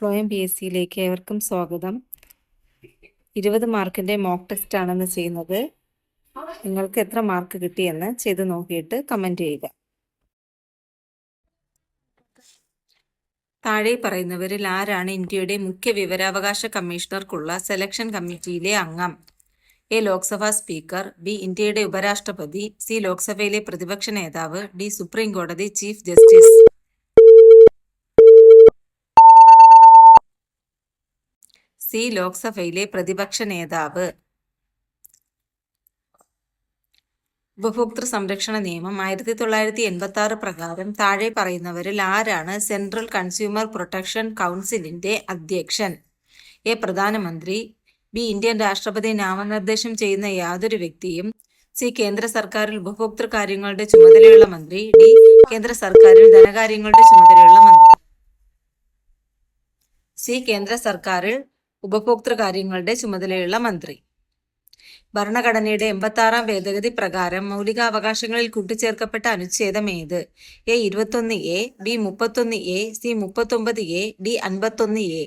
Phloem P S സിയിലേക്ക് ഏവർക്കും സ്വാഗതം. 20 മാർക്കിൻ്റെ മോക്ക് ടെസ്റ്റ് ആണെന്ന് ചെയ്യുന്നത്. നിങ്ങൾക്ക് എത്ര മാർക്ക് കിട്ടിയെന്ന് ചെയ്ത് നോക്കിയിട്ട് കമൻറ്റ് ചെയ്യുക. താഴെ പറയുന്നവരിൽ ആരാണ് ഇന്ത്യയുടെ മുഖ്യ വിവരാവകാശ കമ്മീഷണർക്കുള്ള സെലക്ഷൻ കമ്മിറ്റിയിലെ അംഗം? എ. Lok Sabha speaker, B. ഇന്ത്യയുടെ ഉപരാഷ്ട്രപതി, സി. ലോക്സഭയിലെ പ്രതിപക്ഷ നേതാവ്, ഡി. സുപ്രീം കോടതി ചീഫ് ജസ്റ്റിസ്. സി. ലോക്സഭയിലെ പ്രതിപക്ഷ നേതാവ്. ഉപഭോക്തൃ സംരക്ഷണ നിയമം 1986 പ്രകാരം താഴെ പറയുന്നവരിൽ ആരാണ് സെൻട്രൽ കൺസ്യൂമർ പ്രൊട്ടക്ഷൻ കൗൺസിലിന്റെ അധ്യക്ഷൻ? എ. പ്രധാനമന്ത്രി, ബി. ഇന്ത്യൻ രാഷ്ട്രപതി നാമനിർദ്ദേശം ചെയ്യുന്ന യാതൊരു വ്യക്തിയും, സി. കേന്ദ്ര സർക്കാരിൽ ഉപഭോക്തൃ കാര്യങ്ങളുടെ ചുമതലയുള്ള മന്ത്രി, ഡി. കേന്ദ്ര സർക്കാരിൽ ധനകാര്യങ്ങളുടെ ചുമതലയുള്ള മന്ത്രി. സി. കേന്ദ്ര സർക്കാരിൽ ഉപഭോക്തൃ കാര്യങ്ങളുടെ ചുമതലയുള്ള മന്ത്രി. ഭരണഘടനയുടെ 86-ാം ഭേദഗതി പ്രകാരം മൗലികാവകാശങ്ങളിൽ കൂട്ടിച്ചേർക്കപ്പെട്ട അനുച്ഛേദം ഏത്? A. 21A, B. 31A, C. 39A, D. 51A.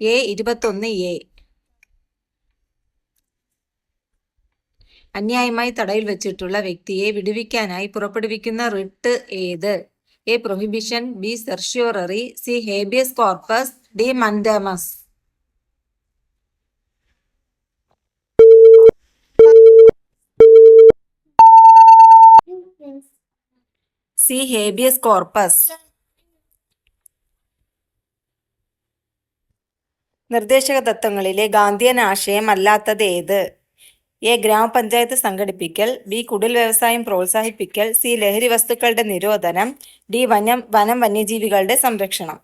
A. 21A. അന്യായമായി തടവിൽ വച്ചിട്ടുള്ള വ്യക്തിയെ വിടുവിക്കാനായി പുറപ്പെടുവിക്കുന്ന റിട്ട് ഏത്? A. Prohibition, B. Certiorari, C. Habeas corpus, D. Mandamus. C. Habeas corpus. നിർദ്ദേശക തത്വങ്ങളിലെ ഗാന്ധിയൻ ആശയം അല്ലാത്തത് ഏത്? എ. ഗ്രാമപഞ്ചായത്ത് സംഘടിപ്പിക്കൽ, ബി. കുടിൽ വ്യവസായം പ്രോത്സാഹിപ്പിക്കൽ, സി. ലഹരി വസ്തുക്കളുടെ നിരോധനം, ഡി. വനം വന്യജീവികളുടെ സംരക്ഷണം.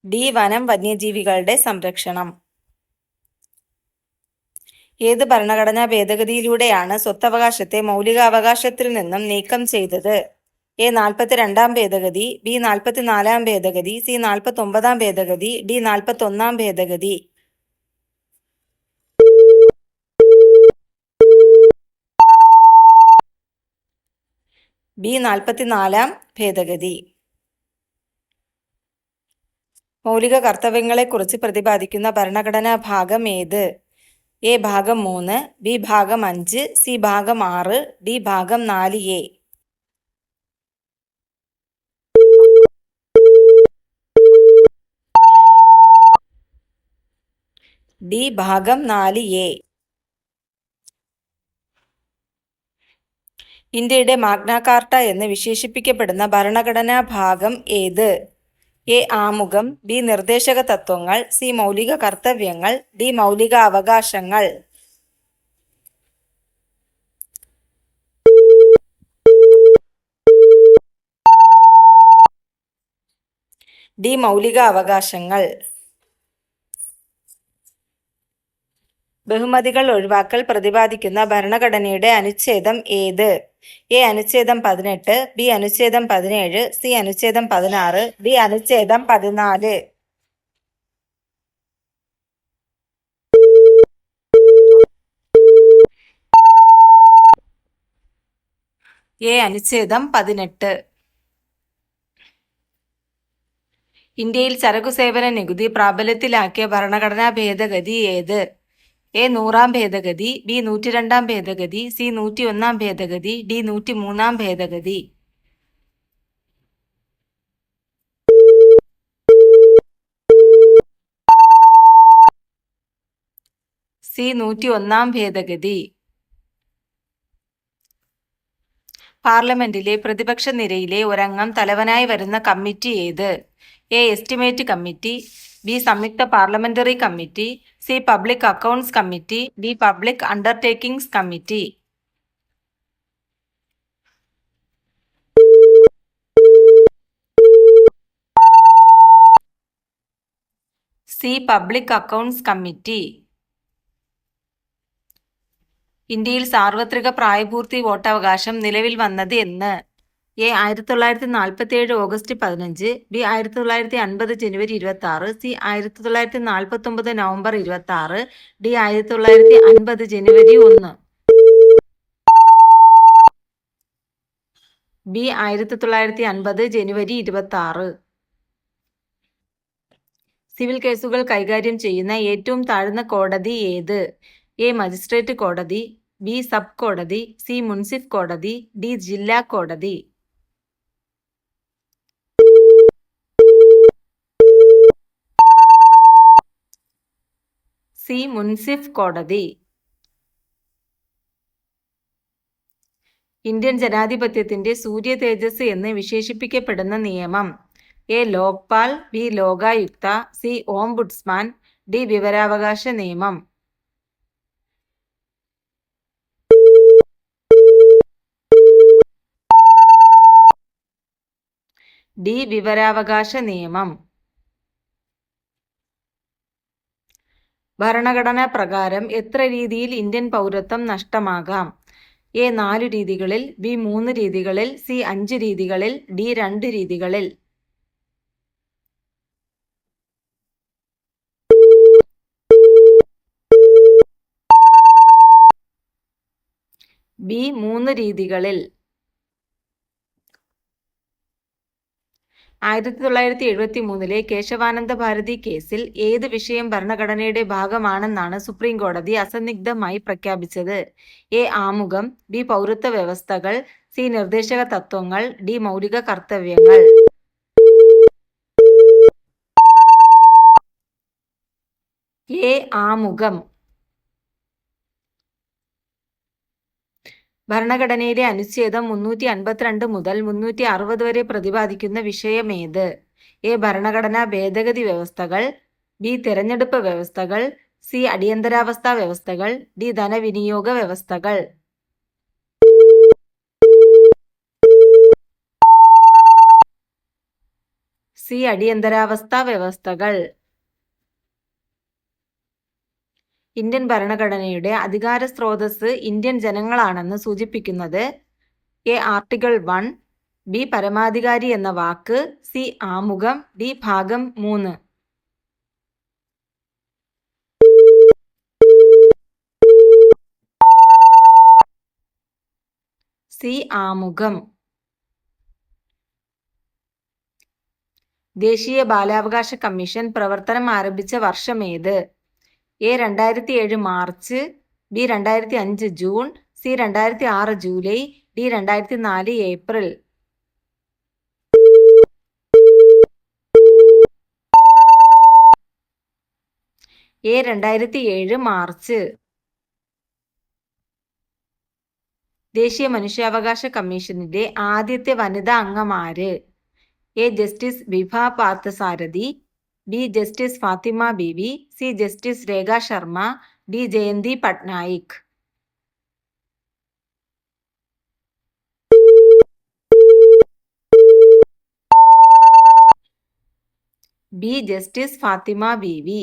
ഡി. വനം വന്യജീവികളുടെ സംരക്ഷണം. ഏത് ഭരണഘടനാ ഭേദഗതിയിലൂടെയാണ് സ്വത്തവകാശത്തെ മൗലികാവകാശത്തിൽ നിന്നും നീക്കം ചെയ്തത്? എ. 42-ാം ഭേദഗതി, ബി. 44-ാം ഭേദഗതി, സി. 49-ാം ഭേദഗതി, ഡി. 41-ാം ഭേദഗതി. ബി. 44-ാം ഭേദഗതി. മൗലിക കർത്തവ്യങ്ങളെക്കുറിച്ച് പ്രതിപാദിക്കുന്ന ഭരണഘടനാ ഭാഗം ഏത്? എ. ഭാഗം 3, ബി. ഭാഗം 5, സി. ഭാഗം 6, ഡി. ഭാഗം 4A. ഡി. ഭാഗം 4A. ഇന്ത്യയുടെ മാഗ്ന കാർട്ട എന്ന് വിശേഷിപ്പിക്കപ്പെടുന്ന ഭരണഘടനാ ഭാഗം ഏത്? എ. ആമുഖം, ബി. നിർദ്ദേശക തത്വങ്ങൾ, സി. മൗലിക കർത്തവ്യങ്ങൾ, ഡി. മൗലിക അവകാശങ്ങൾ. ഡി. മൗലിക അവകാശങ്ങൾ. ബഹുമതികൾ ഒഴിവാക്കൽ പ്രതിപാദിക്കുന്ന ഭരണഘടനയുടെ അനുച്ഛേദം ഏത്? എ. അനുച്ഛേദം 18, ബി. അനുച്ഛേദം 17, സി. അനുച്ഛേദം 16, ഡി. അനുച്ഛേദം 14. എ. അനുച്ഛേദം 18. ഇന്ത്യയിൽ ചരക്കുസേവന നികുതി പ്രാബല്യത്തിലാക്കിയ ഭരണഘടനാ ഭേദഗതി ഏത്? എ. 100-ാം ഭേദഗതി, ബി. 102-ാം ഭേദഗതി, സി. 101-ാം ഭേദഗതി, ഡി. 103-ാം ഭേദഗതി. സി. 101-ാം ഭേദഗതി. പാർലമെന്റിലെ പ്രതിപക്ഷ നിരയിലെ ഒരംഗം തലവനായി വരുന്ന കമ്മിറ്റി ഏത്? എ. Estimate committee, B. സംയുക്ത parliamentary committee, C. Public accounts committee, D. Public undertakings committee. C. Public accounts committee. ഇന്ത്യയിൽ സാർവത്രിക പ്രായപൂർത്തി വോട്ടവകാശം നിലവിൽ വന്നത് എന്ന്? എ 1947 ഓഗസ്റ്റ് 15, ബി 1950 ജനുവരി 26, സി 1949 നവംബർ 26, ഡി 1950 ജനുവരി 1. ബി 1950 ജനുവരി 26. സിവിൽ കേസുകൾ കൈകാര്യം ചെയ്യുന്ന ഏറ്റവും താഴ്ന്ന കോടതി ഏത്? എ മജിസ്ട്രേറ്റ് കോടതി, ബി സബ് കോടതി, സി മുൻസിഫ് കോടതി, ഡി ജില്ലാ കോടതി. സി മുൻസിഫ് കോടതി. ഇന്ത്യൻ ജനാധിപത്യത്തിന്റെ സൂര്യ തേജസ് എന്ന് വിശേഷിപ്പിക്കപ്പെടുന്ന നിയമം? A Lokpal, B Lokayukta, C ombudsman, D വിവരാവകാശ നിയമം. ഡി വിവരാവകാശ നിയമം. ഭരണഘടനാ പ്രകാരം എത്ര രീതിയിൽ ഇന്ത്യൻ പൗരത്വം നഷ്ടമാകാം? എ 4 രീതികളിൽ, ബി 3 രീതികളിൽ, സി 5 രീതികളിൽ, ഡി 2 രീതികളിൽ. ബി 3 രീതികളിൽ. 1973 കേശവാനന്ദ ഭാരതി കേസിൽ ഏത് വിഷയം ഭരണഘടനയുടെ ഭാഗമാണെന്നാണ് സുപ്രീം കോടതി അസന്നിഗ്ധമായി പ്രഖ്യാപിച്ചത്? എ ആമുഖം, ബി പൗരത്വ വ്യവസ്ഥകൾ, സി നിർദ്ദേശക തത്വങ്ങൾ, ഡി മൗലിക കർത്തവ്യങ്ങൾ. എ ആമുഖം. ഭരണഘടനയിലെ അനുച്ഛേദം 352 മുതൽ 360 വരെ പ്രതിപാദിക്കുന്ന വിഷയമേത്? എ ഭരണഘടനാ ഭേദഗതി വ്യവസ്ഥകൾ, ബി തെരഞ്ഞെടുപ്പ് വ്യവസ്ഥകൾ, സി അടിയന്തരാവസ്ഥാ വ്യവസ്ഥകൾ, ഡി ധനവിനിയോഗ വ്യവസ്ഥകൾ. സി അടിയന്തരാവസ്ഥാ വ്യവസ്ഥകൾ. ഇന്ത്യൻ ഭരണഘടനയുടെ അധികാര സ്രോതസ് ഇന്ത്യൻ ജനങ്ങളാണെന്ന് സൂചിപ്പിക്കുന്നത്? എ ആർട്ടിക്കിൾ 1, ബി പരമാധികാരി എന്ന വാക്ക്, സി ആമുഖം, ഡി ഭാഗം 3. സി ആമുഖം. ദേശീയ ബാലാവകാശ കമ്മീഷൻ പ്രവർത്തനം ആരംഭിച്ച വർഷമേത്? A 2007 March, B 2005 June, C 2006 July, D 2004 April. A 2007 March. ദേശീയ മനുഷ്യാവകാശ കമ്മീഷനിലെ ആദ്യത്തെ വനിതാ അംഗമാര്? A justice Vibha Parthasarathi, B justice Fathima Beevi, C justice Rekha Sharma, D Jayanthi Patnaik. B justice Fathima Beevi.